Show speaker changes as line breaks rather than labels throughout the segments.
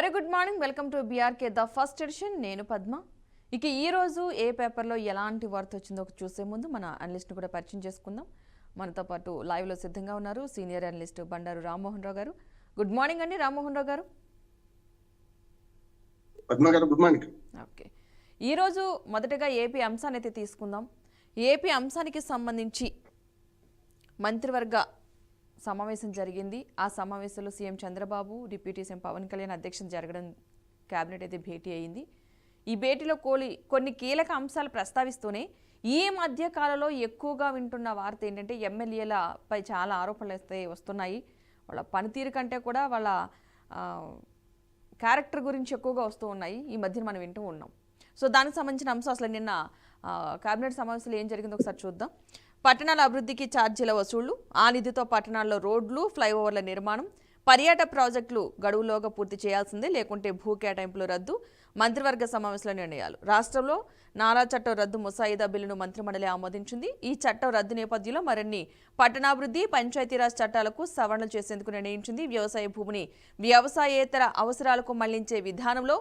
Very good morning. Welcome to BRK the first edition. నేను పద్మ. ఇక ఈ రోజు ఏ పేపర్లో ఎలాంటి వార్త వచ్చిందో చూసే ముందు మన అనలిస్ట్ని కూడా పరిచయం చేసుకుందాం. మనతో పాటు లైవ్లో సిద్ధంగా ఉన్నారు సీనియర్ అనలిస్ట్ బండారు రామ్మోహన్ రావు గారు. గుడ్ మార్నింగ్ అండి రామ్మోహన్ రావు గారు.
పద్మ గారు గుడ్ మార్నింగ్.
ఓకే, ఈరోజు మొదటగా ఏపీ అంశాన్ని అయితే తీసుకుందాం. ఏపీ అంశానికి సంబంధించి మంత్రివర్గ సమావేశం జరిగింది. ఆ సమావేశంలో CM Chandrababu, deputy CM Pawan Kalyan అధ్యక్షత జరగడం, కేబినెట్ అయితే భేటీ అయింది. ఈ భేటీలో కొన్ని కీలక అంశాలు ప్రస్తావిస్తూనే ఈ మధ్య కాలంలో ఎక్కువగా వింటున్న వార్త ఏంటంటే ఎమ్మెల్యేలపై చాలా ఆరోపణలు అయితే వస్తున్నాయి. వాళ్ళ పనితీరు కంటే కూడా వాళ్ళ క్యారెక్టర్ గురించి ఎక్కువగా వస్తూ ఉన్నాయి. ఈ మధ్యన మనం వింటూ ఉన్నాం. సో దానికి సంబంధించిన అంశం అసలు నిన్న కేబినెట్ సమావేశంలో ఏం జరిగిందో ఒకసారి చూద్దాం. పట్టణాల అభివృద్ధికి ఛార్జీల వసూళ్లు, ఆ నిధితో పట్టణాల్లో రోడ్లు, ఫ్లైఓవర్ల నిర్మాణం, పర్యాటక ప్రాజెక్టులు గడువులోగా పూర్తి చేయాల్సిందే, లేకుంటే భూ కేటాయింపులు రద్దు. మంత్రివర్గ సమావేశంలో నిర్ణయాలు. రాష్ట్రంలో నాలా చట్టం రద్దు ముసాయిదా బిల్లును మంత్రిమండలి ఆమోదించింది. ఈ చట్టం రద్దు నేపథ్యంలో మరిన్ని పట్టణాభివృద్ధి, పంచాయతీరాజ్ చట్టాలకు సవరణలు చేసేందుకు నిర్ణయించింది. వ్యవసాయ భూమిని వ్యవసాయేతర అవసరాలకు మళ్లించే విధానంలో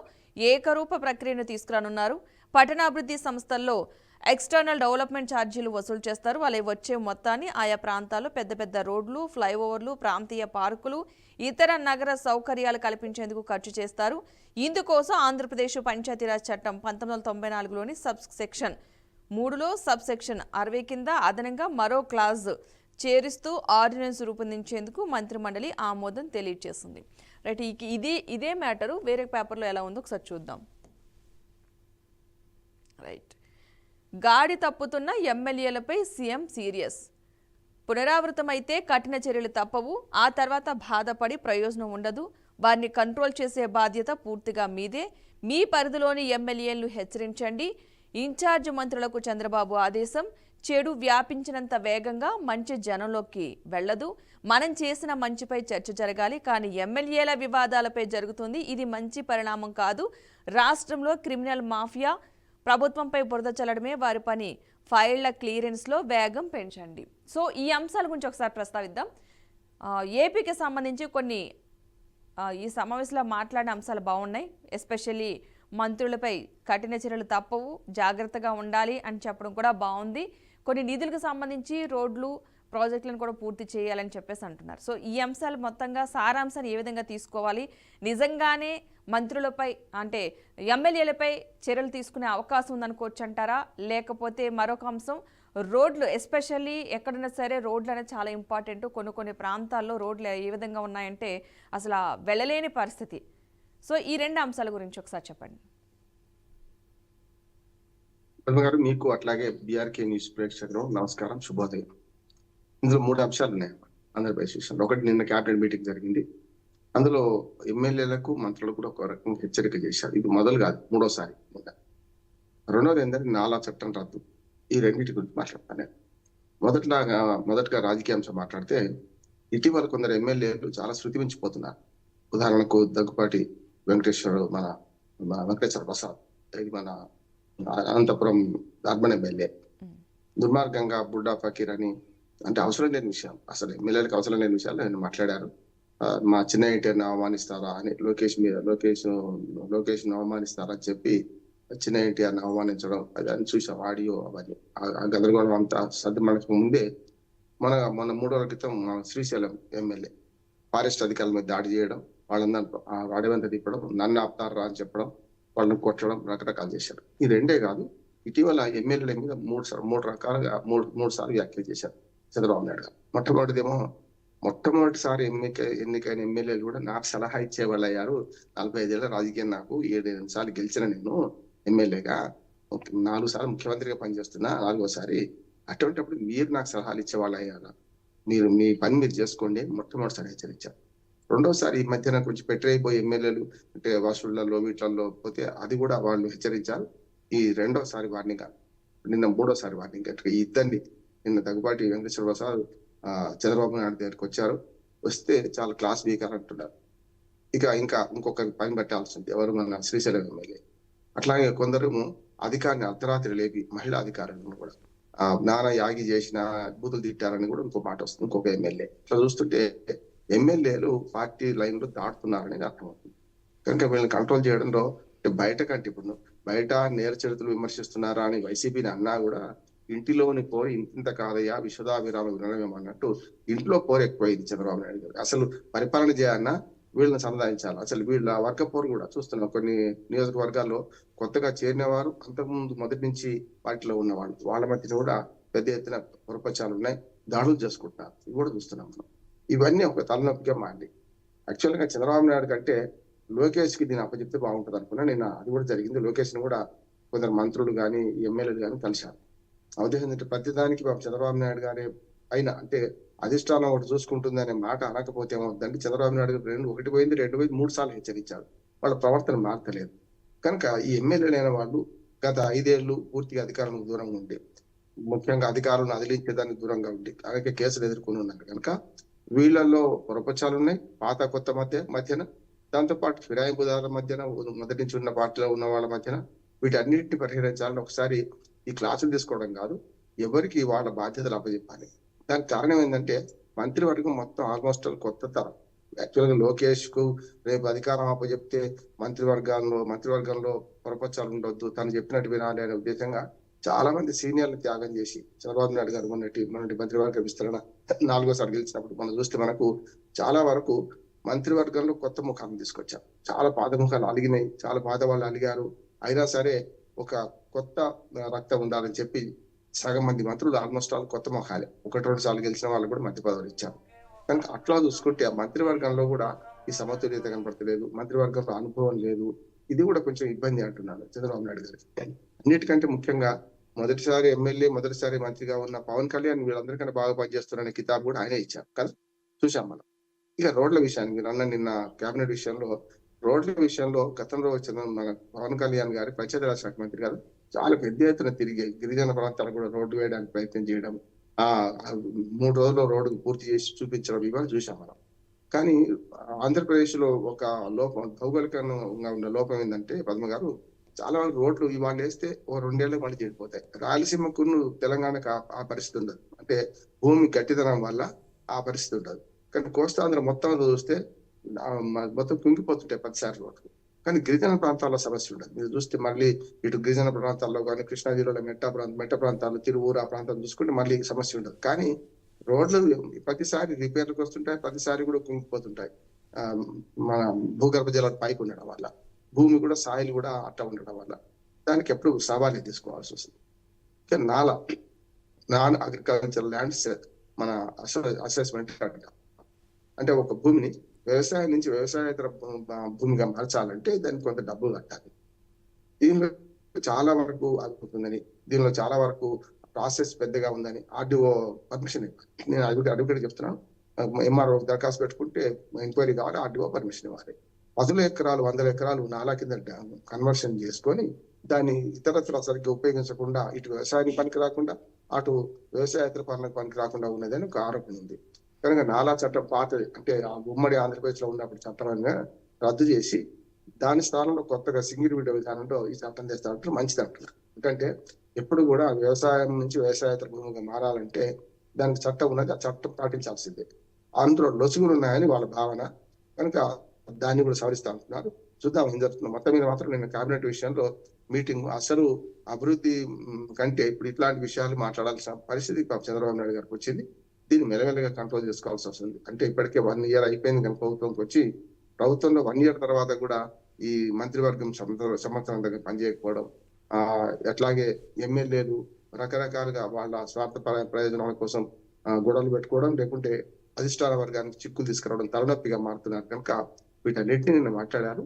ఏకరూప ప్రక్రియను తీసుకురానున్నారు. పట్టణాభివృద్ధి సంస్థల్లో ఎక్స్టర్నల్ డెవలప్మెంట్ ఛార్జీలు వసూలు చేస్తారు. వాళ్ళ వచ్చే మొత్తాన్ని ఆయా ప్రాంతాల్లో పెద్ద పెద్ద రోడ్లు, ఫ్లైఓవర్లు, ప్రాంతీయ పార్కులు, ఇతర నగర సౌకర్యాలు కల్పించేందుకు ఖర్చు చేస్తారు. ఇందుకోసం ఆంధ్రప్రదేశ్ పంచాయతీరాజ్ చట్టం 1994లోని సబ్ సెక్షన్ 3లో సబ్ సెక్షన్ 60 కింద అదనంగా మరో క్లాజ్ చేరుస్తూ ఆర్డినెన్స్ రూపొందించేందుకు మంత్రిమండలి ఆమోదం తెలియజేసింది. రైట్, ఇదే మ్యాటరు వేరే పేపర్లో ఎలా ఉందో ఒకసారి చూద్దాం. రైట్, గాడి తప్పుతున్న ఎమ్మెల్యేలపై సీఎం సీరియస్. పునరావృతమైతే కఠిన చర్యలు తప్పవు. ఆ తర్వాత బాధపడి ప్రయోజనం ఉండదు. వారిని కంట్రోల్ చేసే బాధ్యత పూర్తిగా మీదే. మీ పరిధిలోని ఎమ్మెల్యేలను హెచ్చరించండి. ఇన్ఛార్జ్ మంత్రులకు చంద్రబాబు ఆదేశం. చెడు వ్యాపించినంత వేగంగా మంచి జనంలోకి వెళ్లదు. మనం చేసిన మంచిపై చర్చ జరగాలి, కానీ ఎమ్మెల్యేల వివాదాలపై జరుగుతుంది. ఇది మంచి పరిణామం కాదు. రాష్ట్రంలో క్రిమినల్ మాఫియా ప్రభుత్వంపై బురద చల్లడమే వారి పని. ఫైళ్ల క్లియరెన్స్లో వేగం పెంచండి. సో ఈ అంశాల గురించి ఒకసారి ప్రస్తావిద్దాం. ఏపీకి సంబంధించి కొన్ని ఈ సమావేశంలో మాట్లాడిన అంశాలు బాగున్నాయి. ఎస్పెషల్లీ మంత్రులపై కఠిన చర్యలు తప్పవు, జాగ్రత్తగా ఉండాలి అని చెప్పడం కూడా బాగుంది. కొన్ని నిధులకు సంబంధించి రోడ్లు, ప్రాజెక్టులను కూడా పూర్తి చేయాలని చెప్పేసి అంటున్నారు. సో ఈ అంశాలు మొత్తంగా సారాంశాన్ని ఏ విధంగా తీసుకోవాలి, నిజంగానే మంత్రులపై అంటే ఎమ్మెల్యేలపై చర్యలు తీసుకునే అవకాశం ఉందనుకోవచ్చు అంటారా? లేకపోతే మరొక అంశం రోడ్లు, ఎస్పెషల్లీ ఎక్కడైనా సరే రోడ్లు అనేది చాలా ఇంపార్టెంట్. కొన్ని ప్రాంతాల్లో రోడ్లు ఏ విధంగా ఉన్నాయంటే అసలు వెళ్ళలేని పరిస్థితి. సో ఈ రెండు అంశాల గురించి ఒకసారి చెప్పండి.
గారు మీకు అట్లాగే బీఆర్కే న్యూస్ ప్రేక్షకులు నమస్కారం, శుభోదయం. ఇందులో 3 అంశాలు ఉన్నాయి ఆంధ్రప్రదేశ్ విషయంలో. ఒకటి, నిన్న క్యాబినెట్ మీటింగ్ జరిగింది. అందులో ఎమ్మెల్యేలకు, మంత్రులకు కూడా ఒక రకంగా హెచ్చరిక చేశారు. ఇది మొదలు కాదు, 3వసారి. రెండోది ఏంటంటే నాలా చట్టం రద్దు. ఈ రెండింటి గురించి మాట్లాడతాను నేను. మొదటగా రాజకీయ అంశం మాట్లాడితే, ఇటీవల కొందరు ఎమ్మెల్యేలు చాలా శృతి మించిపోతున్నారు. ఉదాహరణకు దగ్గుపాటి మన వెంకటేశ్వర ప్రసాద్, ఇది మన అనంతపురం అర్బన్ ఎమ్మెల్యే, దుర్మార్గంగా బుడ్డా ఫకీర్ అని, అంటే అవసరం లేని విషయం, అసలు ఎమ్మెల్యేలకు అవసరం లేని విషయాలు ఆయన మాట్లాడారు. మా చిన్న ఎన్టీఆర్ని అవమానిస్తారా అని, లోకేష్ అవమానిస్తారా అని చెప్పి చిన్న ఎన్టీఆర్ని అవమానించడం, అదని చూసాం ఆడియో. అవన్నీ ఆ గందరగోళం అంతా మనకు ముందే మన 3 రోజుల క్రితం శ్రీశైలం ఎమ్మెల్యే ఫారెస్ట్ అధికారుల మీద దాడి చేయడం, వాళ్ళందరూ అడవంతా తిప్పడం, నన్ను ఆపుతారా అని చెప్పడం, వాళ్ళని కొట్టడం, రకరకాలు చేశారు. ఈ రెండే కాదు, ఇటీవల ఎమ్మెల్యేల మీద మూడు సార్లు వ్యాఖ్యలు చేశారు చంద్రబాబు నాయుడు గారు. మొట్టమొదటిసారి ఎన్నికైన ఎమ్మెల్యేలు కూడా నాకు సలహా ఇచ్చే వాళ్ళు అయ్యారు. 45 ఏళ్ల రాజకీయం, నాకు 7 సార్లు గెలిచిన నేను ఎమ్మెల్యేగా, 4 సార్లు ముఖ్యమంత్రిగా పనిచేస్తున్నా, 4వసారి. అటువంటిప్పుడు మీరు నాకు సలహాలు ఇచ్చేవాళ్ళు అయ్యారా? మీరు మీ పని మీరు చేసుకోండి, మొట్టమొదటిసారి హెచ్చరించారు. రెండోసారి ఈ మధ్యన కొంచెం పెట్టరైపోయి ఎమ్మెల్యేలు అంటే వసూళ్లలో వీటిల్లో పోతే అది కూడా వాళ్ళు హెచ్చరించారు. ఈ రెండోసారి వార్నింగ్, నిన్న 3వసారి వార్నింగ్. ఈ ఇద్దరిని నిన్న దగ్గుబాటి వెంకటేశ్వర ప్రసాద్ చంద్రబాబు నాయుడు దగ్గరికి వచ్చారు. వస్తే చాలా క్లాస్ వీకర్ అంటున్నారు. ఇంకా ఇంకొకరికి పని పెట్టాల్సింది, ఎవరు? మన శ్రీశైలం ఎమ్మెల్యే. అట్లాగే కొందరు అధికారిని అర్ధరాత్రి లేపి మహిళా అధికారులను కూడా నానా యాగి చేసిన, అద్భుతులు తిట్టారని కూడా ఇంకో మాట వస్తుంది, ఇంకొక ఎమ్మెల్యే. ఇట్లా చూస్తుంటే ఎమ్మెల్యేలు పార్టీ లైన్ లో దాటుతున్నారనేది అర్థమవుతుంది. కనుక వీళ్ళని కంట్రోల్ చేయడంలో బయట కంటే ఇప్పుడు బయట నేర చరిత్రలు విమర్శిస్తున్నారా అని వైసీపీని అన్నా కూడా ఇంటిలోని పోరు ఇంత కాదయ్యా విశ్వదాభిరామ వినడమేమన్నట్టు ఇంట్లో పోరు ఎక్కువైంది చంద్రబాబు నాయుడు గారు. అసలు పరిపాలన చేయాలన్నా వీళ్ళని సంధానించాలి. అసలు వీళ్ళ వర్గ పోరు కూడా చూస్తున్నాం. కొన్ని నియోజకవర్గాల్లో కొత్తగా చేరిన వారు అంతకుముందు మొదటి నుంచి పార్టీలో ఉన్నవాళ్ళు వాళ్ళ మధ్య కూడా పెద్ద ఎత్తున పొరపచాలు ఉన్నాయి, దాడులు చేసుకుంటున్నారు. ఇవి కూడా చూస్తున్నాం మనం. ఇవన్నీ ఒక తలనొప్పిగా మారి యాక్చువల్ గా చంద్రబాబు నాయుడు కంటే లోకేష్ కి దీన్ని అప్పచెప్తే బాగుంటది అనుకున్నా. నేను అది కూడా జరిగింది. లోకేష్ ని కూడా కొందరు మంత్రులు కానీ ఎమ్మెల్యేలు కానీ కలిశారు. ఉద్దేశం ఏంటంటే ప్రతిదానికి చంద్రబాబు నాయుడు గారి అయినా అంటే అధిష్టానం ఒకటి చూసుకుంటుంది అనే మాట అనకపోతే ఏమవుతుందంటే చంద్రబాబు నాయుడు గారు ఒకటి పోయింది 2 సార్లు హెచ్చరించారు. వాళ్ళ ప్రవర్తన మార్చలేదు. కనుక ఈ ఎమ్మెల్యేలు అయిన వాళ్ళు గత 5 ఏళ్లు పూర్తిగా అధికారానికి దూరంగా ఉండి ముఖ్యంగా అధికారులను అదిలించేదానికి దూరంగా ఉండి అలాగే కేసులు ఎదుర్కొని ఉన్నారు. కనుక వీళ్ళల్లో పొరపచాలు ఉన్నాయి పాత కొత్త మధ్యన, దాంతోపాటు ఫిరాయింపుదారుల మధ్యన, మొదటి నుంచి ఉన్న పార్టీలో ఉన్న వాళ్ళ మధ్యన వీటన్నిటిని పరిహరించాలని ఒకసారి ఈ క్లాసులు తీసుకోవడం కాదు, ఎవరికి వాళ్ళ బాధ్యతలు అప్పచెప్పాలి. దానికి కారణం ఏంటంటే మంత్రివర్గం మొత్తం ఆల్మోస్ట్ కొత్త తరం. యాక్చువల్ గా లోకేష్ కు రేపు అధికారం అప్పచెప్తే మంత్రివర్గంలో పొరపచ్చాలు ఉండొద్దు, తను చెప్పినట్టు వినాలి అనే ఉద్దేశంగా చాలా మంది సీనియర్లు త్యాగం చేసి చంద్రబాబు నాయుడు గారు మొన్నటి మంత్రివర్గ విస్తరణ 4వ సారి గెలిచినప్పుడు మనం చూస్తే మనకు చాలా వరకు మంత్రివర్గంలో కొత్త ముఖాలను తీసుకొచ్చారు. చాలా పాత ముఖాలు అలిగినాయి, చాలా పాత వాళ్ళు అలిగారు. అయినా సరే ఒక కొత్త రక్తం ఉండాలని చెప్పి సగం మంది మంత్రులు ఆల్మోస్ట్ ఆల్ కొత్త ముఖాలే. 1-2 సార్లు గెలిచిన వాళ్ళు కూడా మంత్రి పదవులు ఇచ్చారు. కనుక అట్లా చూసుకుంటే ఆ మంత్రివర్గంలో కూడా ఈ సమతుల్యత కనపడతలేదు, మంత్రివర్గంలో అనుభవం లేదు. ఇది కూడా కొంచెం ఇబ్బంది అంటున్నాను చంద్రబాబు నాయుడు గారు. అన్నిటికంటే ముఖ్యంగా మొదటిసారి ఎమ్మెల్యే మొదటిసారి మంత్రిగా ఉన్న పవన్ కళ్యాణ్ వీళ్ళందరికన్నా బాగా పనిచేస్తున్నారనే కితాబు కూడా ఆయనే ఇచ్చారు కదా, చూసాం మనం. ఇక రోడ్ల విషయానికి మీరు అన్న నిన్న కేబినెట్ విషయంలో రోడ్ల విషయంలో గతంలో వచ్చిన మన పవన్ కళ్యాణ్ గారి పంచాయతీరాజ్ శాఖ మంత్రి గారు చాలా పెద్ద ఎత్తున తిరిగి గిరిజన ప్రాంతాలకు కూడా రోడ్డు వేయడానికి ప్రయత్నం చేయడం, 3 రోజుల్లో రోడ్డు పూర్తి చేసి చూపించడం ఇవాళ చూసాం మనం. కానీ ఆంధ్రప్రదేశ్ లో ఒక భౌగోళికంగా ఉన్న లోపం ఏంటంటే పద్మ గారు చాలా రోడ్లు ఇవాళ వేస్తే 2 ఏళ్ళకి మళ్ళీ చెడిపోతాయి. రాయలసీమకు తెలంగాణకు ఆ పరిస్థితి ఉండదు. అంటే భూమి గట్టిదనం వల్ల ఆ పరిస్థితి ఉండదు. కానీ కోస్తాంధ్ర మొత్తం చూస్తే మొత్తం కుంగిపోతుంటాయి 10 సార్లు రోడ్లు. కానీ గిరిజన ప్రాంతాల్లో సమస్య ఉండదు. మీరు చూస్తే మళ్ళీ ఇటు గిరిజన ప్రాంతాల్లో కానీ కృష్ణా జిల్లాలో మెట్ట ప్రాంతాలు తిరువూరు ఆ ప్రాంతాలు చూసుకుంటే మళ్ళీ సమస్య ఉండదు. కానీ రోడ్లు ప్రతిసారి రిపేర్లకు వస్తుంటాయి, ప్రతిసారి కూడా కుంగిపోతుంటాయి. మన భూగర్భ జలాలు పైకి ఉండడం వల్ల, భూమి కూడా సాయిల్ కూడా అట్ట ఉండడం వల్ల దానికి ఎప్పుడు సవాలు తీసుకోవాల్సి వస్తుంది. నాన్ అగ్రికల్చర్ ల్యాండ్స్ మన అసెస్మెంట్ అంటే ఒక భూమిని వ్యవసాయం నుంచి వ్యవసాయేతర భూమిగా మార్చాలంటే దానికి కొంత డబ్బు కట్టాలి. దీనిలో చాలా వరకు ఆగిపోతుందని, దీనిలో చాలా వరకు ప్రాసెస్ పెద్దగా ఉందని ఆర్డీఓ పర్మిషన్ ఇవ్వాలి. నేను అడ్వకేట్ చెప్తున్నాను. ఎంఆర్ఓ దరఖాస్తు పెట్టుకుంటే ఎంక్వైరీ కావాలి, ఆర్డీఓ పర్మిషన్ ఇవ్వాలి. 10 ఎకరాలు 100 ఎకరాలు నాలా కింద కన్వర్షన్ చేసుకొని దాన్ని ఇతరత్ర సరిగ్గా ఉపయోగించకుండా ఇటు వ్యవసాయానికి పనికి రాకుండా అటు వ్యవసాయేతర పనులకు పనికి రాకుండా ఉన్నదని ఒక ఆరోపణ ఉంది. కనుక నాలా చట్టం పాతది, అంటే ఆ ఉమ్మడి ఆంధ్రప్రదేశ్ లో ఉన్నప్పుడు చట్టంగా రద్దు చేసి దాని స్థానంలో కొత్తగా సింగిల్ విండో విధానంలో ఈ చట్టం తెస్తారంటే మంచిది అంటున్నారు. ఎందుకంటే ఎప్పుడు కూడా వ్యవసాయం నుంచి వ్యవసాయేతర భూమిగా మారాలంటే దానికి చట్టం ఉన్నది, ఆ చట్టం పాటించాల్సిందే. అందులో లొసుగులు ఉన్నాయని వాళ్ళ భావన. కనుక దాన్ని కూడా సవరిస్తా అంటున్నారు. చూద్దాం ఏం జరుగుతుంది. మొత్తం మీద మాత్రం నేను కేబినెట్ విషయంలో మీటింగ్ అసలు అభివృద్ధి కంటే ఇప్పుడు ఇట్లాంటి విషయాలు మాట్లాడాల్సిన పరిస్థితి చంద్రబాబు నాయుడు గారికి వచ్చింది. దీన్ని మెల్లమెల్లగా కంట్రోల్ చేసుకోవాల్సి వస్తుంది. అంటే ఇప్పటికే 1 ఇయర్ అయిపోయింది కానీ ప్రభుత్వంకి వచ్చి, ప్రభుత్వంలో 1 ఇయర్ తర్వాత కూడా ఈ మంత్రివర్గం సమర్థవంతంగా పనిచేయకపోవడం, అట్లాగే ఎమ్మెల్యేలు రకరకాలుగా వాళ్ళ స్వార్థ ప్రయోజనాల కోసం గొడవలు పెట్టుకోవడం, లేకుంటే అధిష్టాన వర్గానికి చిక్కులు తీసుకురావడం తలనొప్పిగా మారుతున్నారు. కనుక వీటన్నిటిని నిన్న మాట్లాడారు.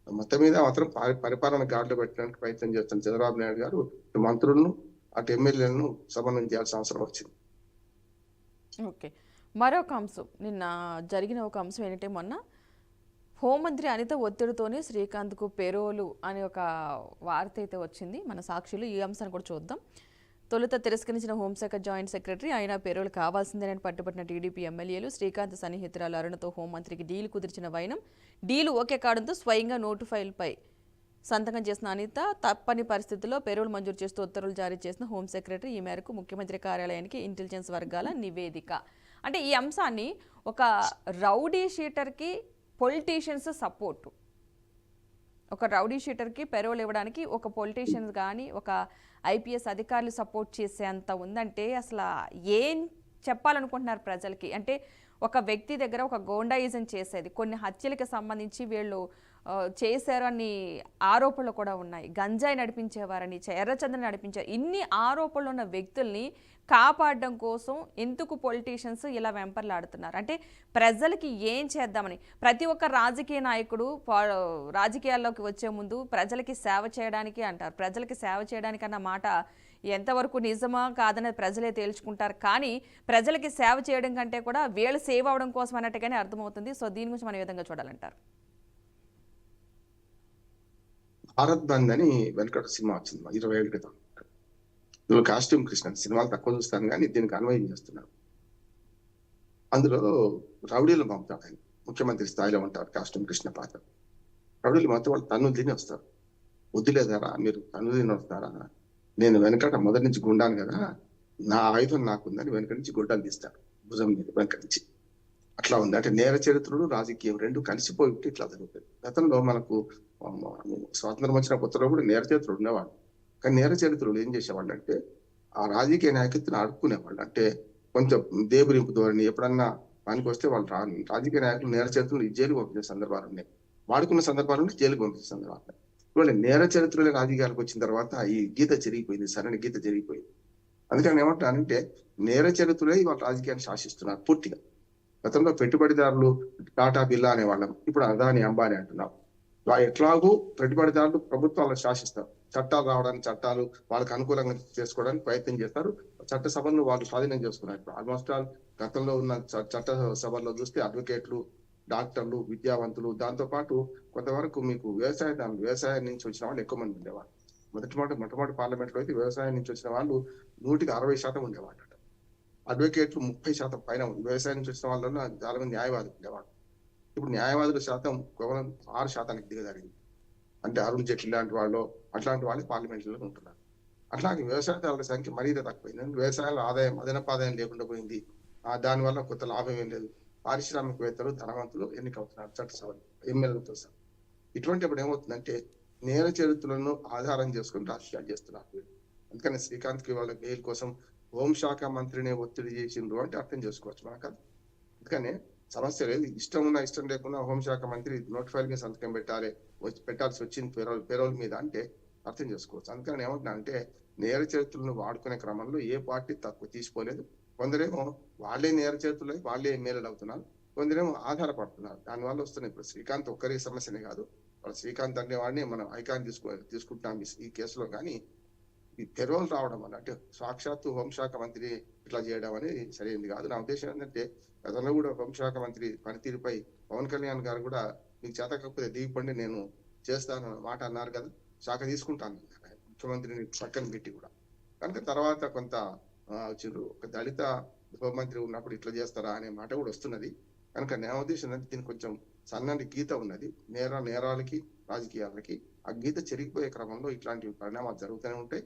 మొత్తం మీద మాత్రం పరిపాలన గాడిలో పెట్టడానికి ప్రయత్నం చేస్తున్న చంద్రబాబు నాయుడు గారు మంత్రులను అటు ఎమ్మెల్యేలను సమన్వయం చేయాల్సిన అవసరం వచ్చింది.
ఓకే, మరొక అంశం నిన్న జరిగిన ఒక అంశం ఏంటంటే మొన్న హోంమంత్రి అనిత ఒత్తిడితోనే శ్రీకాంత్కు పెరోలు అనే ఒక వార్త అయితే వచ్చింది మన సాక్షిలో. ఈ అంశాన్ని కూడా చూద్దాం. తొలుత తిరస్కరించిన హోంశాఖ జాయింట్ సెక్రటరీ అయినా పెరోలు కావాల్సిందేనని పట్టుబట్టిన టీడీపీ ఎమ్మెల్యేలు, శ్రీకాంత్ సన్నిహితురాలు అరుణతో హోంమంత్రికి డీల్ కుదిర్చిన వైనం. డీలు ఓకే కావడంతో స్వయంగా నోటు ఫైల్పై సంతకం చేసిన అనిత తప్పని పరిస్థితుల్లో పెరోల్ మంజూరు చేస్తూ ఉత్తర్వులు జారీ చేసిన హోం సెక్రటరీ. ఈ మేరకు ముఖ్యమంత్రి కార్యాలయానికి ఇంటెలిజెన్స్ వర్గాల నివేదిక. అంటే ఈ అంశాన్ని ఒక రౌడీ షీటర్కి పొలిటీషియన్స్ సపోర్టు, ఒక రౌడీ షీటర్కి పెరోల్ ఇవ్వడానికి ఒక పొలిటీషియన్స్ కానీ ఒక ఐపీఎస్ అధికారులు సపోర్ట్ చేసేంత ఉందంటే అసలు ఏం చెప్పాలనుకుంటున్నారు ప్రజలకి? అంటే ఒక వ్యక్తి దగ్గర ఒక గోండాయిజం చేసేది, కొన్ని హత్యలకు సంబంధించి వీళ్ళు చేశారని ఆరోపణలు కూడా ఉన్నాయి, గంజాయి నడిపించేవారని, ఎర్రచంద్ర నడిపించారు, ఇన్ని ఆరోపణలు ఉన్న వ్యక్తుల్ని కాపాడడం కోసం ఎందుకు పొలిటీషియన్స్ ఇలా వెంపర్లాడుతున్నారు? అంటే ప్రజలకి ఏం చేద్దామని. ప్రతి ఒక్క రాజకీయ నాయకుడు రాజకీయాల్లోకి వచ్చే ముందు ప్రజలకి సేవ చేయడానికి అంటారు. ప్రజలకి సేవ చేయడానికి అన్న మాట ఎంతవరకు నిజమా కాదనేది ప్రజలే తేల్చుకుంటారు. కానీ ప్రజలకి సేవ చేయడం కంటే కూడా వీళ్ళు సేవ్ అవడం కోసం అన్నట్టుగానే అర్థమవుతుంది. సో దీని గురించి మనం ఏ విధంగా చూడాలంటారు?
భారత్ బంద్ అని వెనకటి సినిమా వచ్చింది 20 ఏళ్ళ క్రితం. ఇందులో కాస్ట్యూమ్ కృష్ణ సినిమాలు తక్కువ చూస్తాను కానీ దీనికి అన్వయం చేస్తున్నాను. అందులో రౌడీలు పంపుతాడు ఆయన, ముఖ్యమంత్రి స్థాయిలో ఉంటారు కాస్ట్యూమ్ కృష్ణ పాత్ర. రౌడీలు మొత్తం వాళ్ళు తన్నులు తిని వస్తారు. వద్దులేదారా మీరు తన్నులు తిని వస్తారా, నేను వెనకట మొదటి నుంచి గుండాను కదా, నా ఆయుధం నాకుందని వెనక నుంచి గుడ్డలు తీస్తాడు భుజం మీద వెనక నుంచి. అట్లా ఉంది. అంటే నేర చరిత్రలు రాజకీయం రెండు కలిసిపోయి ఉంటే ఇట్లా జరుగుతుంది. గతంలో మనకు స్వాతంత్రం వచ్చిన కొత్తలో కూడా నేర చరిత్రులు ఉండేవాళ్ళు. కానీ నేర చరిత్రలు ఏం చేసేవాళ్ళు అంటే ఆ రాజకీయ నాయకత్వం ఆడుకునేవాళ్ళు. అంటే కొంచెం దేబురింపు ధోరణి, ఎప్పుడన్నా పనికి వస్తే వాళ్ళు రాజకీయ నాయకులు నేర చరిత్రలు జైలుకు పంపించే సందర్భాలు ఉన్నాయి, వాడుకున్న సందర్భాలు ఉంటే జైలుకు పంపించే సందర్భాలు. ఇవాళ నేర చరిత్రలే రాజకీయాలకు వచ్చిన తర్వాత ఈ గీత జరిగిపోయింది, సరైన గీత జరిగిపోయింది. అందుకని ఏమంటానంటే నేర చరిత్రలే ఇవాళ రాజకీయాన్ని శాసిస్తున్నారు పూర్తిగా. గతంలో పెట్టుబడిదారులు టాటా బిర్లా అనేవాళ్ళం, ఇప్పుడు అదాని అంబానీ అంటున్నాం. ఎట్లాగూ పెట్టుబడిదారులు ప్రభుత్వాలను శాసిస్తారు, చట్టాలు రావడానికి చట్టాలు వాళ్ళకి అనుకూలంగా చేసుకోవడానికి ప్రయత్నం చేస్తారు. చట్ట సభలను వాళ్ళు స్వాధీనం చేసుకున్నారు. ఇప్పుడు ఆల్మోస్ట్ ఆల్ గతంలో ఉన్న చట్ట సభల్లో చూస్తే అడ్వకేట్లు, డాక్టర్లు, విద్యావంతులు, దాంతో పాటు కొంతవరకు మీకు వ్యవసాయం నుంచి వచ్చిన వాళ్ళు ఎక్కువ మంది ఉండేవాళ్ళు. మొట్టమొదటి పార్లమెంట్ లో అయితే వ్యవసాయం నుంచి వచ్చిన వాళ్ళు 160% ఉండేవాళ్ళు. అడ్వకేట్లు 30% పైన ఉంది. వ్యవసాయం నుంచి వచ్చిన వాళ్ళలో చాలా మంది న్యాయవాదులు ఉండేవాళ్ళు. ఇప్పుడు న్యాయవాదుల శాతం కేవలం 6% దిగజారింది. అంటే అరుణ్ జైట్లీ లాంటి వాళ్ళు, అట్లాంటి వాళ్ళు పార్లమెంట్లో ఉంటున్నారు. అట్లాగే వ్యవసాయదారుల సంఖ్య మరీ తక్కువైంది. వ్యవసాయంలో అదనపు ఆదాయం లేకుండా పోయింది. దానివల్ల కొత్త లాభం ఏం లేదు. పారిశ్రామికవేత్తలు, ధనవంతులు ఎన్నికవుతున్నారు చట్టసభలు, ఎమ్మెల్యేలతో సహా. ఇటువంటిప్పుడు ఏమవుతుందంటే నేర చరిత్రలను ఆధారం చేసుకుని రాజకీయాలు చేస్తున్నారు. అందుకని శ్రీకాంత్ కి వాళ్ళ బెయిల్ కోసం హోంశాఖ మంత్రిని ఒత్తిడి చేసిండ్రు అంటే అర్థం చేసుకోవచ్చు మనకు. అందుకనే సమస్య లేదు, ఇష్టం ఉన్నా ఇష్టం లేకున్నా హోంశాఖ మంత్రి నోటిఫైల్ మీద సంతకం పెట్టాల్సి వచ్చింది పెరోల్ మీద అంటే అర్థం చేసుకోవచ్చు. అందుకని ఏమంటున్నా అంటే నేర చరిత్రలను వాడుకునే క్రమంలో ఏ పార్టీ తక్కువ తీసుకోలేదు. కొందరేమో వాళ్ళే నేర చరిత్రలు వాళ్ళే ఎమ్మెల్యేలు అవుతున్నారు, కొందరేమో ఆధారపడుతున్నారు. దానివల్ల వస్తున్నాయి. ఇప్పుడు శ్రీకాంత్ ఒక్కరి సమస్యనే కాదు, వాళ్ళు శ్రీకాంత్ అనే వాడిని మనం ఐకాన్ తీసుకుంటున్నాం ఈ కేసులో. కానీ ఈ పెరోల్ రావడం వల్ల అంటే సాక్షాత్తు హోంశాఖ మంత్రి ఇట్లా చేయడం అనేది సరైనది కాదు. నా ఉద్దేశం ఏంటంటే గతంలో కూడా హోంశాఖ మంత్రి పనితీరుపై పవన్ కళ్యాణ్ గారు కూడా మీకు చేత కాకపోతే దిగిపోండి నేను చేస్తాను మాట అన్నారు కదా, శాఖ తీసుకుంటాను ముఖ్యమంత్రిని పక్కన పెట్టి కూడా. కనుక తర్వాత కొంత ఒక దళిత హోంమంత్రి ఉన్నప్పుడు ఇట్లా చేస్తారా అనే మాట కూడా వస్తున్నది. కనుక నా ఉద్దేశం ఏంటంటే దీనికి కొంచెం సన్నటి గీత ఉన్నది. నేరాలకి రాజకీయాలకి ఆ గీత చెరిగిపోయే క్రమంలో ఇట్లాంటి పరిణామాలు జరుగుతూనే ఉంటాయి.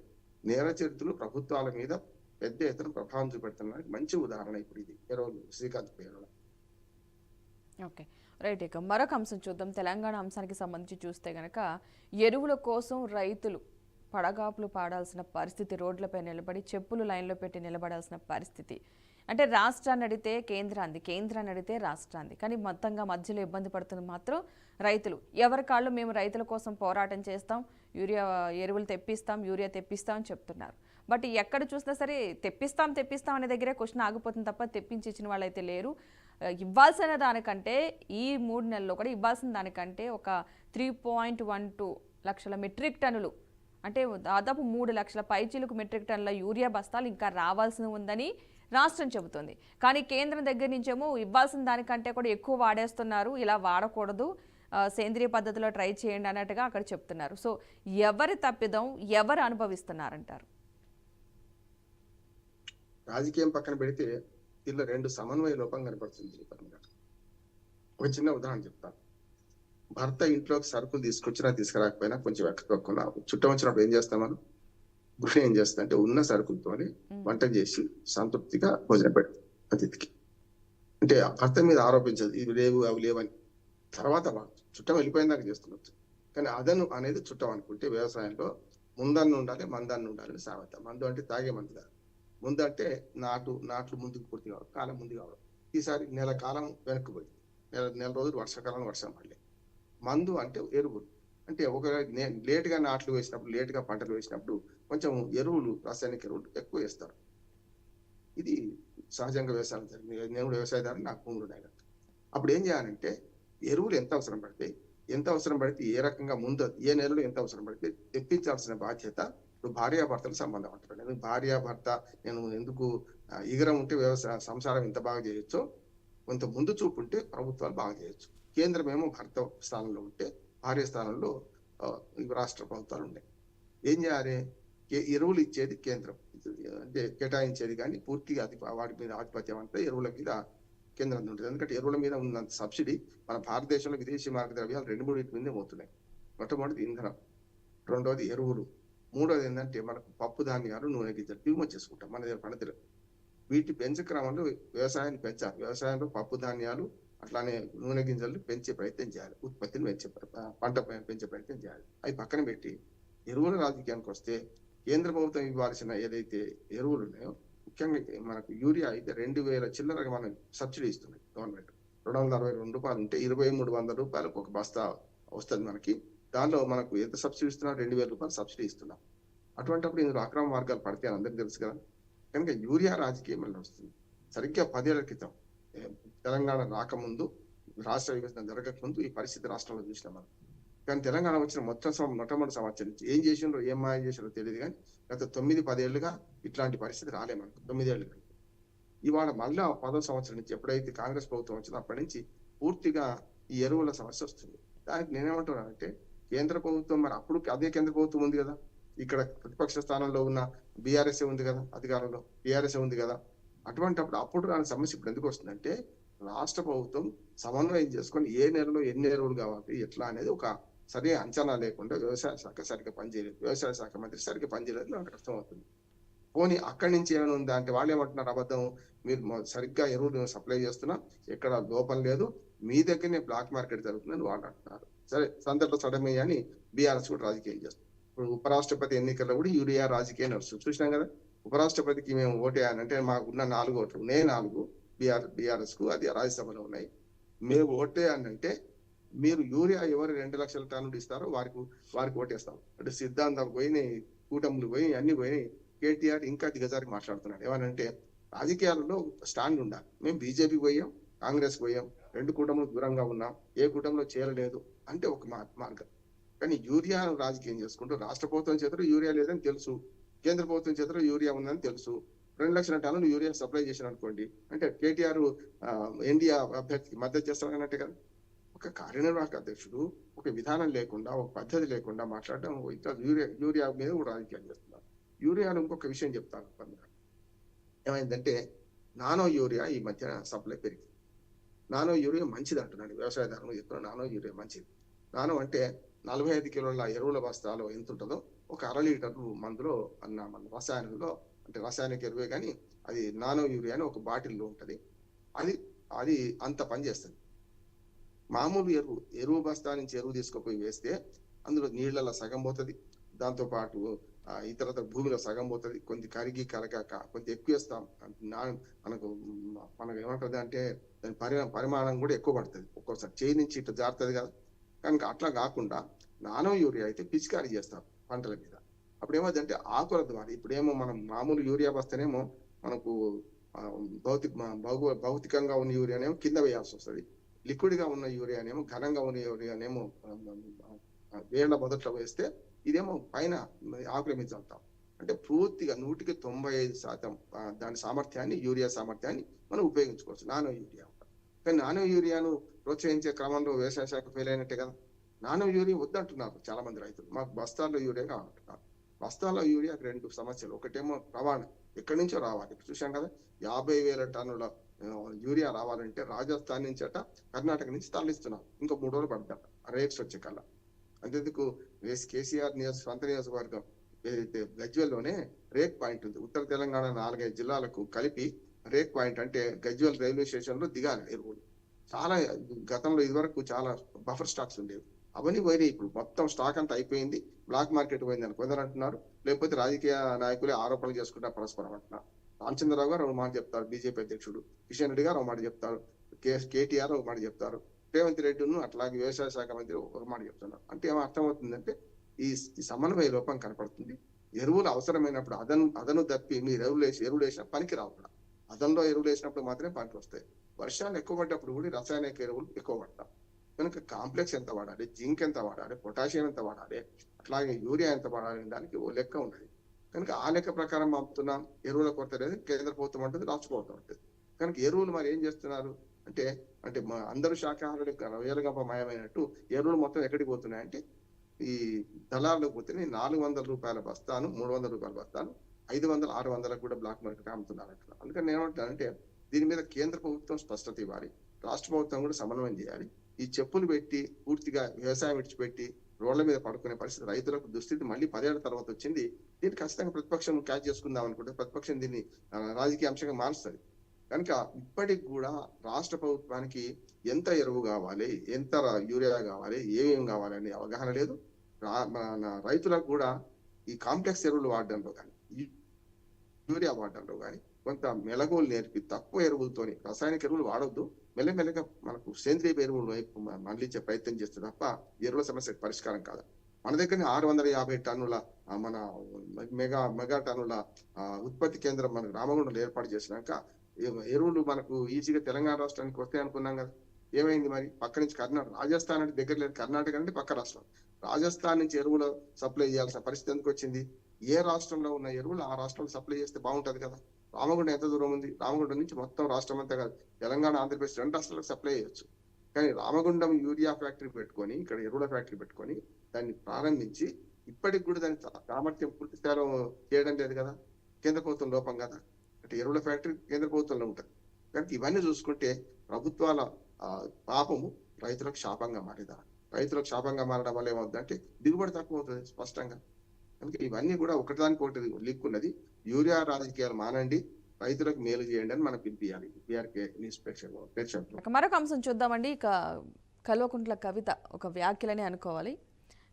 నేర చరిత్రలు ప్రభుత్వాల మీద పెద్ద ఎత్తున ప్రభావం చూపెడుతున్నానికి మంచి ఉదాహరణ ఇప్పుడు ఇది శ్రీకాంత్ పేరు.
Okay right. ఇక మరొక అంశం చూద్దాం. తెలంగాణ అంశానికి సంబంధించి చూస్తే గనక ఎరువుల కోసం రైతులు పడగాపులు పాడాల్సిన పరిస్థితి, రోడ్లపై నిలబడి చెప్పులు లైన్లో పెట్టి నిలబడాల్సిన పరిస్థితి. అంటే రాష్ట్రాన్ని అడిగితే కేంద్రాన్ని, కేంద్రాన్ని అడిగితే రాష్ట్రాన్ని, కానీ మొత్తంగా మధ్యలో ఇబ్బంది పడుతున్న మాత్రం రైతులు. ఎవరి కాళ్ళు మేము రైతుల కోసం పోరాటం చేస్తాం, ఎరువులు తెప్పిస్తాం, యూరియా తెప్పిస్తాం అని చెప్తున్నారు. బట్ ఎక్కడ చూసినా సరే తెప్పిస్తాం అనే దగ్గరే క్వశ్చన్ ఆగిపోతుంది తప్ప తెప్పించి ఇచ్చిన వాళ్ళు అయితే లేరు. ఇవ్వాల్సిన దానికంటే ఈ 3 నెలల్లో కూడా ఇవ్వాల్సిన దానికంటే ఒక 3.12 లక్షల మెట్రిక్ టన్నులు, అంటే దాదాపు 3 లక్షల పైచీలకు మెట్రిక్ టన్నుల యూరియా బస్తాలు ఇంకా రావాల్సి ఉందని రాష్ట్రం చెబుతుంది. కానీ కేంద్రం దగ్గర నుంచేమో ఇవ్వాల్సిన దానికంటే కూడా ఎక్కువ వాడేస్తున్నారు, ఇలా వాడకూడదు, సేంద్రియ పద్ధతిలో ట్రై చేయండి అన్నట్టుగా అక్కడ చెప్తున్నారు. సో ఎవరి తప్పిదం ఎవరు అనుభవిస్తున్నారంటారు?
రాజకీయం పక్కన పెడితే దీనిలో 2 సమన్వయ లోపం కనపడుతుంది. ఒక చిన్న ఉదాహరణ చెప్తాను. భర్త ఇంట్లోకి సరుకులు తీసుకొచ్చినా తీసుకురాకపోయినా కొంచెం ఎక్కకుండా చుట్టం వచ్చినప్పుడు ఏం చేస్తాం మనం, గృహిణి ఏం చేస్తా అంటే ఉన్న సరుకులతోని వంట చేసి సంతృప్తిగా భోజనం పెడతాం అతిథికి. అంటే భర్త మీద ఆరోపించదు ఇవి లేవు అవి లేవని. తర్వాత చుట్టం వెళ్ళిపోయిన దాకా చేస్తుండొచ్చు, కానీ అదను అనేది చుట్టం అనుకుంటే వ్యవసాయంలో ముందన్ను ఉండాలి, మందన్ను ఉండాలి అని సామెత. మందు అంటే తాగే మందు కాదు. ముందు అంటే నాట్లు ముందుకు పూర్తి కావడం, కాలం ముందు కావడం. ఈసారి నెల కాలం వెనక్కిపోయింది. నెల రోజులు వర్షాకాలం వర్షం పడలేదు. మందు అంటే ఎరువులు. అంటే ఒక లేటుగా నాట్లు వేసినప్పుడు, లేటుగా పంటలు వేసినప్పుడు కొంచెం ఎరువులు, రాసాయనిక ఎరువులు ఎక్కువ వేస్తారు. ఇది సహజంగా వ్యవసాయం జరిగింది. నేను కూడా వ్యవసాయదారుని, నాకు భూములు ఉన్నాయి. అప్పుడు ఏం చేయాలంటే ఎరువులు ఎంత అవసరం పడితే ఏ రకంగా ముందు ఏ నెలలో ఎంత అవసరం పడితే తెప్పించాల్సిన బాధ్యత ఇప్పుడు భార్యాభర్తల సంబంధం అంటారు. నేను భార్యాభర్త నేను ఎందుకు ఇగరం ఉంటే వ్యవసాయ సంసారం ఎంత బాగా చేయొచ్చో కొంత ముందు చూపు ఉంటే ప్రభుత్వాలు బాగా చేయొచ్చు. కేంద్రం ఏమో భర్త స్థానంలో ఉంటే భార్య స్థానంలో రాష్ట్ర ప్రభుత్వాలు ఉన్నాయి. ఏం చేయాలి? ఎరువులు ఇచ్చేది కేంద్రం, అంటే కేటాయించేది, కానీ పూర్తిగా వాటి మీద ఆధిపత్యం అంతా ఎరువుల మీద కేంద్రం ఉంటుంది. ఎందుకంటే ఎరువుల మీద ఉన్నంత సబ్సిడీ మన భారతదేశంలో విదేశీ మార్గ ద్రవ్యాలు 2-3 మీదే పోతున్నాయి. మొట్టమొదటి ఇంధనం, రెండోది ఎరువులు, మూడోది ఏంటంటే మనకు పప్పు ధాన్యాలు, నూనె గింజలు దిగుమతి చేసుకుంటాం మన దగ్గర పండుగ. వీటి పెంచే క్రమంలో వ్యవసాయాన్ని పెంచాలి. వ్యవసాయంలో పప్పు ధాన్యాలు అట్లానే నూనె గింజలు పెంచే ప్రయత్నం చేయాలి. ఉత్పత్తిని పెంచే పంట పెంచే ప్రయత్నం చేయాలి. అవి పక్కన పెట్టి ఎరువుల రాజకీయానికి వస్తే కేంద్ర ప్రభుత్వం ఇవ్వాల్సిన ఏదైతే ఎరువులు ఉన్నాయో, ముఖ్యంగా మనకు యూరియా అయితే 2000 చిల్లరగా మనం సబ్సిడీ ఇస్తుంది గవర్నమెంట్. 262 రూపాయలు ఉంటే 2300 రూపాయలకు ఒక బస్తా వస్తుంది మనకి. దానిలో మనకు ఎంత సబ్సిడీ ఇస్తున్నా? 2000 రూపాయలు సబ్సిడీ ఇస్తున్నాం. అటువంటిప్పుడు ఇందులో అక్రమ మార్గాలు పడితే అందరికీ తెలుసు కదా. కనుక యూరియా రాజకీయం మళ్ళీ వస్తుంది. సరిగ్గా 10 ఏళ్ల క్రితం తెలంగాణ రాకముందు, రాష్ట్ర విభజన జరగకముందు ఈ పరిస్థితి రాష్ట్రంలో చూసినాం మనం. కానీ తెలంగాణ వచ్చిన మొట్టమొదటి సంవత్సరం నుంచి ఏం చేసిండ్రో, ఏం మాయ చేసిండ్రో తెలియదు. కానీ గత 9-10 ఏళ్లుగా ఇట్లాంటి పరిస్థితి రాలే మనకు. 9 ఏళ్ళు ఇవాళ మళ్ళా 10వ సంవత్సరం నుంచి ఎప్పుడైతే కాంగ్రెస్ ప్రభుత్వం వచ్చిందో అప్పటి నుంచి పూర్తిగా ఈ ఎరువుల సమస్య వస్తుంది. దానికి నేనేమంటున్నానంటే కేంద్ర ప్రభుత్వం, మరి అప్పుడు అదే కేంద్ర ప్రభుత్వం ఉంది కదా, ఇక్కడ ప్రతిపక్ష స్థానంలో ఉన్న బీఆర్ఎస్ ఉంది కదా, అధికారంలో టీఆర్ఎస్ ఉంది కదా. అప్పుడు రాని సమస్య ఇప్పుడు ఎందుకు వస్తుందంటే రాష్ట్ర ప్రభుత్వం సమన్వయం చేసుకొని ఏ నెలలో ఎన్ని ఎరువులు కావాలి ఎట్లా అనేది ఒక సరైన అంచనా లేకుండా వ్యవసాయ శాఖ సరిగ్గా పనిచేయలేదు, వ్యవసాయ శాఖ మంత్రి సరిగ్గా పనిచేయలేదు, నాకు అర్థమవుతుంది. పోనీ అక్కడి నుంచి ఏమైనా ఉందా అంటే వాళ్ళు ఏమంటున్నారు, అబద్ధం, మీరు సరిగ్గా ఎరువులు సప్లై చేస్తున్నా, ఎక్కడ లోపం లేదు, మీ దగ్గరనే బ్లాక్ మార్కెట్ జరుగుతుందని వాళ్ళు అంటున్నారు. సరే, సందర్భ సడమే అని బీఆర్ఎస్ కూడా రాజకీయం చేస్తుంది. ఇప్పుడు ఉపరాష్ట్రపతి ఎన్నికల్లో కూడా యూరియా రాజకీయం నడుస్తుంది. చూసినాం కదా. ఉపరాష్ట్రపతికి మేము ఓటేయాలంటే మాకు ఉన్న 4 ఓట్లు, నేను 4 బీఆర్ఎస్ కు, అది రాజ్యసభలో ఉన్నాయి. మేము ఓటేయాలంటే మీరు యూరియా ఎవరు 2 లక్షల టన్నులు ఇస్తారో వారికి ఓటేస్తాం అంటే సిద్ధాంతాలు పోయినాయి, కూటములు పోయి, అన్ని పోయినాయి. కేటీఆర్ ఇంకా దిగజారి మాట్లాడుతున్నాడు. ఏమనంటే రాజకీయాలలో స్టాండ్ ఉండాలి. మేము బీజేపీ పోయాం, కాంగ్రెస్ పోయాం, 2 కూటములు దూరంగా ఉన్నాం, ఏ కూటమిలో చేరలేదు అంటే ఒక మార్గం. కానీ యూరియా రాజకీయం చేసుకుంటూ రాష్ట్ర ప్రభుత్వం చేతిలో యూరియా లేదని తెలుసు, కేంద్ర ప్రభుత్వం చేతిలో యూరియా ఉందని తెలుసు, 2 లక్షల టన్నులు యూరియా సప్లై చేసిన అనుకోండి అంటే కేటీఆర్ ఎన్డీఏ అభ్యర్థికి మద్దతు చేస్తారన్నట్టే కదా. ఒక కార్యనిర్వాహక అధ్యక్షుడు ఒక విధానం లేకుండా, ఒక పద్ధతి లేకుండా మాట్లాడడం, యూరియా మీద కూడా రాజకీయాలు చేస్తున్నారు. యూరియాలో ఇంకొక విషయం చెప్తాను. ఏమైందంటే నానో యూరియా ఈ మధ్య సప్లై పెరిగింది. నానో యూరియా మంచిది అంటున్నాడు వ్యవసాయదారులు చెప్తున్నా. నానో యూరియా మంచిది. నానో అంటే 45 కిలోల ఎరువుల బస్తాలో ఎంత ఉంటుందో ఒక 1/2 లీటర్ మందులో మన రసాయనంలో, అంటే రాసాయనిక ఎరువే కానీ అది నానో యూరియా అని ఒక బాటిల్లో ఉంటది. అది అంత పనిచేస్తుంది. మామూలు ఎరువు బస్తా నుంచి ఎరువు తీసుకుపోయి వేస్తే అందులో నీళ్లలో సగం పోతుంది, దాంతోపాటు ఇతరత భూమిలో సగం పోతుంది, కొంత కరిగి కరగాక కొంత ఎక్కువ వేస్తాం. మనకు ఏమంటుంది అంటే దాని పరిమాణం కూడా ఎక్కువ పడుతుంది, ఒక్కోసారి చేయి నుంచి ఇట్లా జారుతుంది కదా. కనుక అట్లా కాకుండా నానో యూరియా అయితే పిచికారీ చేస్తాం పంటల మీద. అప్పుడు ఏమవుతుందంటే ఆకుల ద్వారా, ఇప్పుడేమో మనం మామూలు యూరియా బస్తేనేమో మనకు భౌతికంగా ఉన్న యూరియానేమో కింద వేయాల్సి వస్తుంది, లిక్విడ్ గా ఉన్న యూరియానేమో, ఘనంగా ఉన్న యూరియానేమో వేళ్ల మొదట్లో వేస్తే ఇదేమో పైన ఆకుల మీద చల్లుతాం. అంటే పూర్తిగా 100% దాని సామర్థ్యాన్ని, యూరియా సామర్థ్యాన్ని మనం ఉపయోగించుకోవచ్చు నానో యూరియా. కానీ నానో యూరియాను ప్రోత్సహించే క్రమంలో వ్యవసాయ శాఖ ఫెయిల్ అయినట్టే కదా. నానో యూరియా వద్దంటున్నారు చాలా మంది రైతులు, మాకు బస్తాల్లో యూరియా కావాలంటున్నారు. బస్తాల్లో యూరియాకి 2 సమస్యలు. ఒకటేమో రవాణా, ఎక్కడి నుంచో రావాలి. ఇప్పుడు చూసాం కదా, 50,000 టన్నుల యూరియా రావాలంటే రాజస్థాన్ నుంచి అట, కర్ణాటక నుంచి తరలిస్తున్నాం. ఇంకో 3 రోజులు పడతాం రేట్స్ వచ్చే కల్లా. అంతేందుకు కేసీఆర్ సొంత నియోజకవర్గం ఏదైతే గజ్వెల్లోనే రేక్ పాయింట్ ఉంది. ఉత్తర తెలంగాణ 4-5 జిల్లాలకు కలిపి రేక్ పాయింట్ అంటే గజ్వెల్ రైల్వే స్టేషన్ లో దిగాలి ఎరువులు. చాలా గతంలో ఇదివరకు చాలా బఫర్ స్టాక్స్ ఉండేవి, అవన్నీ పోయినాయి. ఇప్పుడు మొత్తం స్టాక్ అంతా అయిపోయింది, బ్లాక్ మార్కెట్ పోయింది అని కొందరు అంటున్నారు. లేకపోతే రాజకీయ నాయకులే ఆరోపణలు చేసుకుంటా పరస్పరం అంటున్నారు. రామచంద్రరావు గారు ఒక మాట చెప్తారు, బీజేపీ అధ్యక్షుడు. కిషన్ రెడ్డి గారు ఒక మాట చెప్తారు, కేటీఆర్ ఒక మాట చెప్తారు, రేవంత్ రెడ్డిను అట్లాగే వ్యవసాయ శాఖ మంత్రి ఒక మాట చెప్తున్నారు. అంటే ఏమో అర్థమవుతుందంటే ఈ సమన్వయ లోపం కనపడుతుంది. ఎరువులు అవసరమైనప్పుడు అదను తప్పి మీరు ఎరువులు వేసినా పనికి రావు కూడా. అదనంలో ఎరువులు వేసినప్పుడు మాత్రమే పనికి వస్తాయి. వర్షాలు ఎక్కువ పడ్డప్పుడు కూడా రసాయనిక ఎరువులు ఎక్కువ పడతాం. కనుక కాంప్లెక్స్ ఎంత వాడాలి, జింక్ ఎంత వాడాలి, పొటాషియం ఎంత వాడాలి, అట్లాగే యూరియా ఎంత వాడాలి దానికి ఓ లెక్క ఉన్నది. కనుక ఆ లెక్క ప్రకారం పంపుతున్నాం. ఎరువుల కొరత లేదు, కేంద్ర ప్రభుత్వం ఉంటుంది, రాష్ట్ర ప్రభుత్వం ఉంటుంది. కనుక ఎరువులు మరి ఏం చేస్తున్నారు అంటే అంటే అందరూ శాఖాహారులు రొయ్యలుగంపమయమైనట్టు ఎరువులు మొత్తం ఎక్కడికి పోతున్నాయంటే ఈ దళార్లకు పోతున్నాయి. 400 రూపాయల బస్తాను, 300 రూపాయల బస్తాను 500, 600 కూడా బ్లాక్ మార్కెట్ అమ్ముతున్నారు అట్లా. అందుకని ఏమంటానంటే దీని మీద కేంద్ర ప్రభుత్వం స్పష్టత ఇవ్వాలి, రాష్ట్ర ప్రభుత్వం కూడా సమన్వయం చేయాలి. ఈ చెప్పులు పెట్టి పూర్తిగా వ్యవసాయం విడిచిపెట్టి రోడ్ల మీద పడుకునే పరిస్థితి రైతులకు దుస్థితి మళ్ళీ 10 ఏళ్ల తర్వాత వచ్చింది. దీన్ని ఖచ్చితంగా ప్రతిపక్షం క్యాచ్ చేసుకుందాం అనుకుంటే ప్రతిపక్షం దీన్ని రాజకీయ అంశంగా మారుస్తుంది. కనుక ఇప్పటికి కూడా రాష్ట్ర ప్రభుత్వానికి ఎంత ఎరువు కావాలి, ఎంత యూరియా కావాలి, ఏమేమి కావాలి అనే అవగాహన లేదు. మన రైతులకు కూడా ఈ కాంప్లెక్స్ ఎరువులు వాడడంలో కానీ, యూరియా వాడడంలో కానీ కొంత మెలకువలు నేర్పి తక్కువ ఎరువులతోని రసాయనిక ఎరువులు వాడొద్దు, మెల్లమెల్లగా మనకు సేంద్రియ ఎరువులు వైపు మళ్ళించే ప్రయత్నం చేస్తే తప్ప ఎరువుల సమస్యకు పరిష్కారం కాదు. మన దగ్గర 650 టన్నుల మన మెగా టన్నుల ఉత్పత్తి కేంద్రం మనకు రామగుండంలో ఏర్పాటు చేసినాక ఎరువులు మనకు ఈజీగా తెలంగాణ రాష్ట్రానికి వస్తాయి అనుకున్నాం కదా. ఏమైంది మరి? పక్క నుంచి రాజస్థాన్ అంటే దగ్గర లేదు, కర్ణాటక అంటే పక్క రాష్ట్రం. రాజస్థాన్ నుంచి ఎరువులు సప్లై చేయాల్సిన పరిస్థితి ఎందుకు వచ్చింది? ఏ రాష్ట్రంలో ఉన్న ఎరువులు ఆ రాష్ట్రంలో సప్లై చేస్తే బాగుంటది కదా. రామగుండం ఎంత దూరం ఉంది? రామగుండం నుంచి మొత్తం రాష్ట్రం అంతా కాదు, తెలంగాణ, ఆంధ్రప్రదేశ్ 2 రాష్ట్రాలకు సప్లై చేయొచ్చు. కానీ రామగుండం యూరియా ఫ్యాక్టరీ పెట్టుకొని, ఇక్కడ ఎరువుల ఫ్యాక్టరీ పెట్టుకొని దాన్ని ప్రారంభించి ఇప్పటికి కూడా దాని సామర్థ్యం పూర్తి స్థాయిలో చేయడం లేదు కదా. కేంద్ర ప్రభుత్వం లోపం కదా. అంటే ఎరువుల ఫ్యాక్టరీ కేంద్ర ప్రభుత్వంలో ఉంటుంది. కనుక ఇవన్నీ చూసుకుంటే ప్రభుత్వాల పాపము రైతులకు శాపంగా మారేదా. రైతులకు శాపంగా మారడం వల్ల ఏమవుతుందంటే దిగుబడి తక్కువ అవుతుంది స్పష్టంగా. కనుక ఇవన్నీ కూడా ఒకటిదానికి ఒకటి లింక్ ఉన్నది. యూరియా రాజకీయాలు మానండి, రైతులకు మేలు చేయండి అని మనం పిలిపియాలి బీఆర్కే న్యూస్ ప్రేక్షకులు.
మరొక అంశం చూద్దామండి. ఇక కల్వకుంట్ల కవిత ఒక వ్యాఖ్యలని అనుకోవాలి.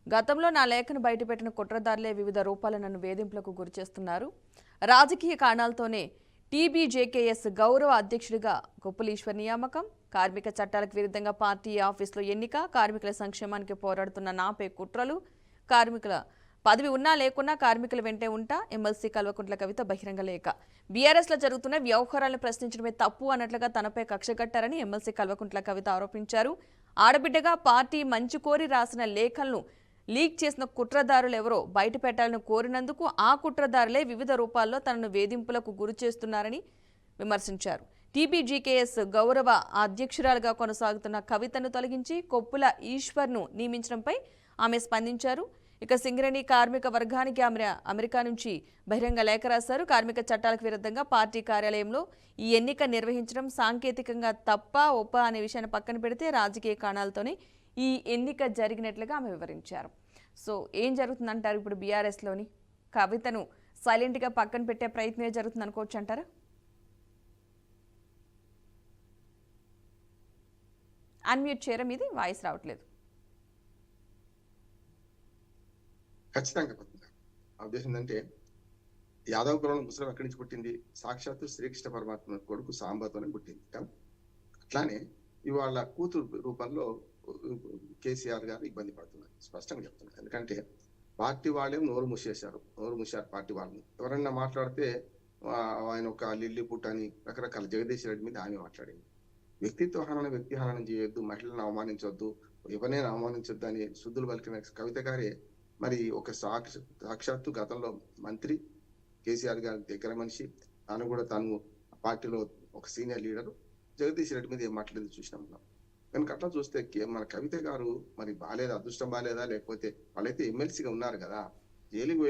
గతంలో నా లేఖను బయటపెట్టిన కుట్రదారులే వివిధ రూపాల నన్ను వేధింపులకు గురిచేస్తున్నారు. రాజకీయ కారణాలతోనే టీబీజేకేఎస్ గౌరవ అధ్యక్షుడిగా కొప్పులీశ్వర్ నియామకం, కార్మిక చట్టాలకు విరుద్ధంగా పార్టీ ఆఫీసులో ఎన్నిక, కార్మికుల సంక్షేమానికి పోరాడుతున్న నాపై కుట్రలు, కార్మికుల పదవి ఉన్నా లేకున్నా కార్మికుల వెంటే ఉంటా, ఎమ్మెల్సీ కల్వకుంట్ల కవిత బహిరంగ లేఖ. బీఆర్ఎస్లో జరుగుతున్న వ్యవహారాలను ప్రశ్నించడమే తప్పు అన్నట్లుగా తనపై కక్ష కట్టారని ఎమ్మెల్సీ కల్వకుంట్ల కవిత ఆరోపించారు. ఆడబిడ్డగా పార్టీ మంచి కోరి రాసిన లేఖలను లీక్ చేసిన కుట్రదారులు ఎవరో బయట పెట్టాలని కోరినందుకు ఆ కుట్రదారులే వివిధ రూపాల్లో తనను వేధింపులకు గురి చేస్తున్నారని విమర్శించారు. టీబీజీకేఎస్ గౌరవ అధ్యక్షురాలుగా కొనసాగుతున్న కవితను తొలగించి కొప్పుల ఈశ్వర్ను నియమించడంపై ఆమె స్పందించారు. ఇక సింగరేణి కార్మిక వర్గానికి ఆమె అమెరికా నుంచి బహిరంగ లేఖ రాశారు. కార్మిక చట్టాలకు విరుద్ధంగా పార్టీ కార్యాలయంలో ఈ ఎన్నిక నిర్వహించడం సాంకేతికంగా తప్ప ఒప్ప అనే విషయాన్ని పక్కన పెడితే రాజకీయ కారణాలతోనే ఈ ఎన్నిక జరిగినట్లుగా ఆమె వివరించారు. సో ఏం జరుగుతుందంటారు? ఇప్పుడు బీఆర్ఎస్లోని కవితను సైలెంట్గా పక్కన పెట్టే ప్రయత్నమే జరుగుతుంది అనుకోవచ్చు అంటారా? అన్మ్యూట్ చేయడం, ఇది వాయిస్ రావట్లేదు.
ఖచ్చితంగా ఆ ఉద్దేశం ఏంటంటే యాదవ కులంలో ముస్లిం ఎక్కడి నుంచి పుట్టింది? సాక్షాత్తు శ్రీకృష్ణ పరమాత్మ కొడుకు సాంబాతోనే పుట్టింది. అట్లానే ఇవాళ కూతురు రూపంలో కేసీఆర్ గారు ఇబ్బంది పడుతున్నారు, స్పష్టంగా చెప్తున్నారు. ఎందుకంటే పార్టీ వాళ్ళే నోరు మూసేశారు పార్టీ వాళ్ళని. ఎవరన్నా మాట్లాడితే ఆయన ఒక లిల్లీ పుట్ అని రకరకాల జగదీష్ రెడ్డి మీద ఆమె మాట్లాడింది. వ్యక్తిత్వ హననం చేయొద్దు, మహిళలను అవమానించొద్దు, ఎవరినైనా అవమానించొద్దు అని శుద్ధులు పలికిన కవిత గారే మరి ఒక సాక్షాత్తు గతంలో మంత్రి, కేసీఆర్ గారి దగ్గర మనిషి, తాను పార్టీలో ఒక సీనియర్ లీడరు, జగదీష్ రెడ్డి మీద ఏం మాట్లాడేది చూసినాం మనం. కనుక అట్లా చూస్తే మన కవిత గారు మరి బాలేదా, అదృష్టం బాలేదా, లేకపోతే వాళ్ళైతే ఎమ్మెల్సీగా ఉన్నారు కదా, జైలుకి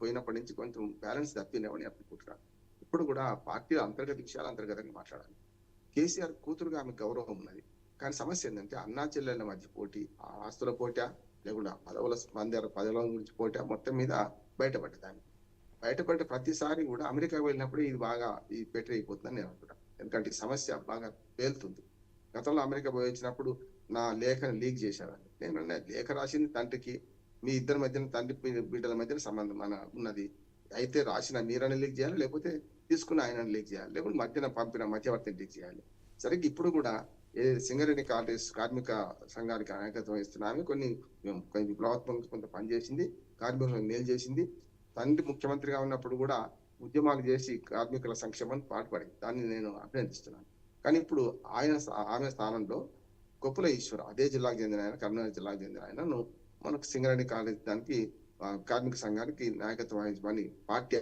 పోయినప్పటి నుంచి కొంచెం బ్యాలెన్స్ తప్పినామని అనుకుంటున్నారు. ఇప్పుడు కూడా పార్టీ అంతర్గత విషయాలు అంతర్గతంగా మాట్లాడాలి. కేసీఆర్ కూతురుగా ఆమె గౌరవం ఉన్నది. కానీ సమస్య ఏంటంటే అన్నా చెల్లెళ్ళ మధ్య పోటీ, ఆ ఆస్తుల పోటా లేకుండా పదవుల గురించి పోటా మొత్తం మీద బయటపడ్డది. ఆమె బయటపడ్డ ప్రతిసారి కూడా అమెరికా వెళ్ళినప్పుడు ఇది బాగా బెటర్ అయిపోతుందని నేను అనుకుంటాను. ఎందుకంటే ఈ సమస్య బాగా పేలుతుంది. గతంలో అమెరికా పోయి వచ్చినప్పుడు నా లేఖను లీక్ చేశారని. నేను అన్నా, లేఖ రాసింది తండ్రికి, మీ ఇద్దరి మధ్యన తండ్రి బిడ్డల మధ్యన సంబంధం ఉన్నది. అయితే రాసిన మీరని లీక్ చేయాలి, లేకపోతే తీసుకున్న ఆయన లీక్ చేయాలి, లేకపోతే మధ్యన పంపిన మధ్యవర్తిని లీక్ చేయాలి. సరిగ్గా ఇప్పుడు కూడా సింగరేణి కార్మిక సంఘానికి నాయకత్వం ఇస్తున్న ఆమె కొన్ని విప్లవాత్మకంగా కొంత పనిచేసింది, కార్మికులకు మేలు చేసింది. తండ్రి ముఖ్యమంత్రిగా ఉన్నప్పుడు కూడా ఉద్యమాలు చేసి కార్మికుల సంక్షేమాన్ని పాటుపడింది. దాన్ని నేను అభినందిస్తున్నాను. కానీ ఇప్పుడు ఆమె స్థానంలో కొప్పుల ఈశ్వర్, అదే జిల్లాకు చెందిన ఆయన, కర్నూలు జిల్లాకు చెందిన ఆయనను మనకు సింగరేణి కాలేజ్ దానికి కార్మిక సంఘానికి నాయకత్వం వహించమని పార్టీ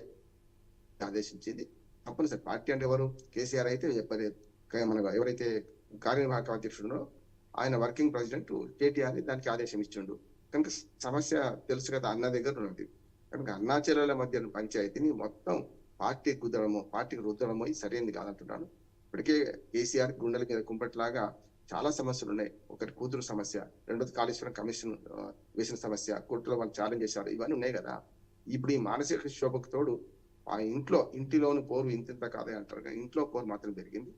ఆదేశించింది. తప్పనిసరి పార్టీ అంటే ఎవరు? కేసీఆర్ అయితే చెప్పలేదు. మనకు ఎవరైతే కార్యనిర్వాహక అధ్యక్షుడో ఆయన వర్కింగ్ ప్రెసిడెంట్ కేటీఆర్ దానికి ఆదేశం ఇచ్చిండు. కనుక సమస్య తెలుసు కదా, అన్న దగ్గర ఉన్నది. కనుక అన్నా చెల్లెల మధ్య పంచాయతీని మొత్తం పార్టీకి రుద్దడమో ఇది సరైనది కాదంటున్నాను. ఇప్పటికే కేసీఆర్ గుండెల మీద కుంపట్లాగా చాలా సమస్యలు ఉన్నాయి. ఒకటి కూతురు సమస్య, రెండోది కాళేశ్వరం కమిషన్ వేసిన సమస్య, కోర్టులో వాళ్ళు ఛాలెంజ్ చేశారు, ఇవన్నీ ఉన్నాయి కదా. ఇప్పుడు ఈ మానసిక శోభకు తోడు ఆ ఇంటిలోని పోరు ఇంత కాదే అంటారు కానీ ఇంట్లో పోరు మాత్రం పెరిగింది.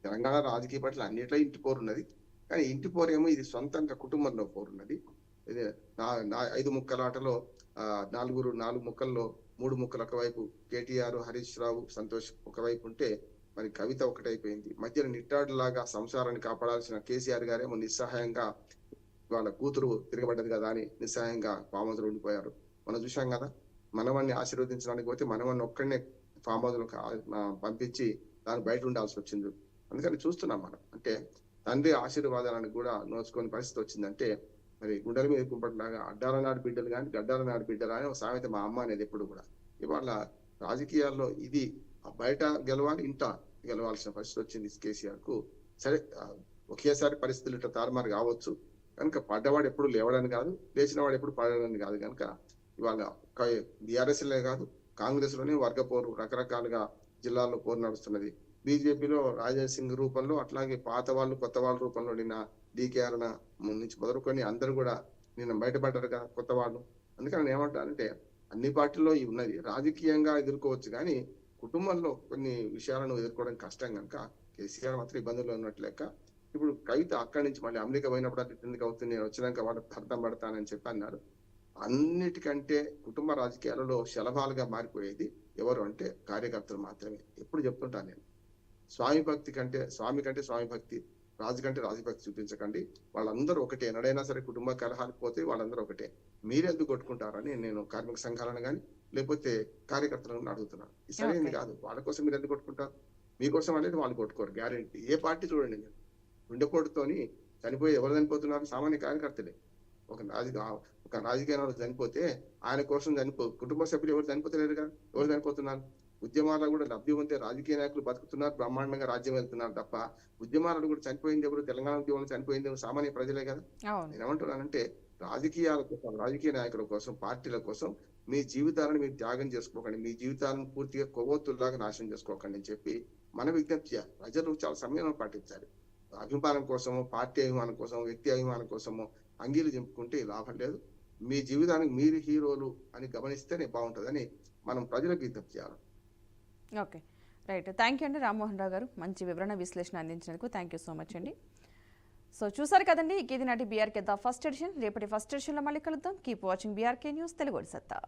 తెలంగాణ రాజకీయ పట్ల అన్నిట్లో ఇంటి పోరు ఉన్నది, కానీ ఇంటి పోరేమో ఇది సొంతంగా కుటుంబంలో పోరు ఉన్నది. ఇదే నా 5 ముక్కల ఆటలో 4 ముక్కల్లో 3 ముక్కలు ఒకవైపు కేటీఆర్, హరీష్ రావు, సంతోష్ ఒకవైపు ఉంటే మరి కవిత ఒకటైపోయింది. మధ్యలో నిట్టాడులాగా సంసారాన్ని కాపాడాల్సిన కేసీఆర్ గారేమో నిస్సహాయంగా వాళ్ళ కూతురు తిరగబడ్డది కదా అని నిస్సహాయంగా ఫామ్ హౌస్ ఉండిపోయారు. మనం చూసాం కదా, మనవన్ని ఆశీర్వదించడానికి పోతే మనవన్ని ఒక్కడనే ఫామ్ హౌస్ పంపించి దాన్ని బయట ఉండాల్సి వచ్చింది. అందుకని చూస్తున్నాం మనం. అంటే తండ్రి ఆశీర్వాదాలను కూడా నోచుకునే పరిస్థితి వచ్చిందంటే మరి గుండెల మీద కుంపట్లాగా అడ్డాల నాడు బిడ్డలు కానీ గడ్డాల నాడు బిడ్డలు అని ఒక సామెత మా అమ్మ అనేది ఎప్పుడు కూడా. ఇవాళ రాజకీయాల్లో ఇది బయట గెలవాలి, ఇంట గెలవాల్సిన పరిస్థితి వచ్చింది కేసీఆర్ కు. సరే, ఒకేసారి పరిస్థితులు ఇట్లా తారుమారు కావచ్చు కనుక పడ్డవాడు ఎప్పుడు లేవడానికి కాదు, లేచిన వాడు ఎప్పుడు పడడానికి కాదు. కనుక ఇవాళ బీఆర్ఎస్ లే కాదు, కాంగ్రెస్ లోనే వర్గ పోరు రకరకాలుగా జిల్లాల్లో పోరు నడుస్తున్నది. బీజేపీలో రాజాసింగ్ రూపంలో, అట్లాగే పాత వాళ్ళు కొత్త వాళ్ళ రూపంలో నిన్న డీకేఆర్ నుంచి మొదలుకొని అందరూ కూడా నిన్న బయటపడ్డారు కదా కొత్త వాళ్ళు. అందుకని నేను ఏమంటానంటే అన్ని పార్టీల్లో ఇవి ఉన్నది, రాజకీయంగా ఎదుర్కోవచ్చు కానీ కుటుంబంలో కొన్ని విషయాలను ఎదుర్కోవడం కష్టం. కనుక కేసీఆర్ మాత్రం ఇబ్బందుల్లో ఉన్నట్లు లెక్క. ఇప్పుడు కవిత అక్కడి నుంచి మళ్ళీ అమెరికా పోయినప్పుడు అది ఎందుకు అవుతుంది, నేను వచ్చినాక వాడు అర్థం పడతానని చెప్పి అన్నారు. అన్నిటికంటే కుటుంబ రాజకీయాలలో శలభాలుగా మారిపోయేది ఎవరు అంటే కార్యకర్తలు మాత్రమే. ఎప్పుడు చెప్తుంటాను నేను, స్వామి కంటే స్వామి భక్తి, రాజు కంటే రాజభక్తి చూపించకండి. వాళ్ళందరూ ఒకటే. ఎన్నడైనా సరే కుటుంబ కలహాలకు పోతే వాళ్ళందరూ ఒకటే. మీరెందుకు కొట్టుకుంటారని నేను కార్మిక సంఘాలను కానీ లేకపోతే కార్యకర్తలను అడుగుతున్నాను. ఇది సరైనది కాదు. వాళ్ళ కోసం మీరు ఎందుకు కొట్టుకుంటారు? మీకోసం అనేది వాళ్ళు కొట్టుకోరు గ్యారెంటీ. ఏ పార్టీ చూడండి, మీరు గుండెపోటుతోని చనిపోయి ఎవరు చనిపోతున్నారు? సామాన్య కార్యకర్తలే. ఒక రాజకీయ నాయకుడు చనిపోతే ఆయన కోసం కుటుంబ సభ్యులు ఎవరు చనిపోతలేరు కదా, ఎవరు చనిపోతున్నారు? ఉద్యమాలు కూడా లబ్ధి పొందే రాజకీయ నాయకులు బతుకుతున్నారు, బ్రహ్మాండంగా రాజ్యం వెళ్తున్నారు తప్ప ఉద్యమాలను కూడా చనిపోయింది ఎవరు? తెలంగాణ ఉద్యమంలో చనిపోయింది ఎవరు? సామాన్య ప్రజలే కదా. నేను ఏమంటున్నానంటే రాజకీయాల కోసం, రాజకీయ నాయకుల కోసం, పార్టీల కోసం మీ జీవితాలను మీరు త్యాగం చేసుకోకండి, మీ జీవితాలను పూర్తిగా కొవ్వొత్తుల్లాగా నాశనం చేసుకోకండి అని చెప్పి మన విజ్ఞప్తి చేయాలి. ప్రజలు చాలా సంయమనం పాటించాలి. అభిమానం కోసము, పార్టీ అభిమానం కోసం, వ్యక్తి అభిమానం కోసము అంగీలు చింపుకుంటే లాభం లేదు. మీ జీవితానికి మీరు హీరోలు అని గమనిస్తేనే బాగుంటుందని మనం ప్రజలకు విజ్ఞప్తి చేయాలి.
Okay, right. థ్యాంక్ యూ అండి రామ్మోహన్ రావు గారు, మంచి వివరణ విశ్లేషణ అందించినందుకు థ్యాంక్ యూ సో మచ్ అండి. సో చూసారు కదండి, ఇది నాటి బీఆర్కే ద ఫస్ట్ ఎడిషన్. రేపటి ఫస్ట్ ఎడిషన్లో మళ్ళీ కలుద్దాం. Keep watching BRK news, Telugu సత్తా.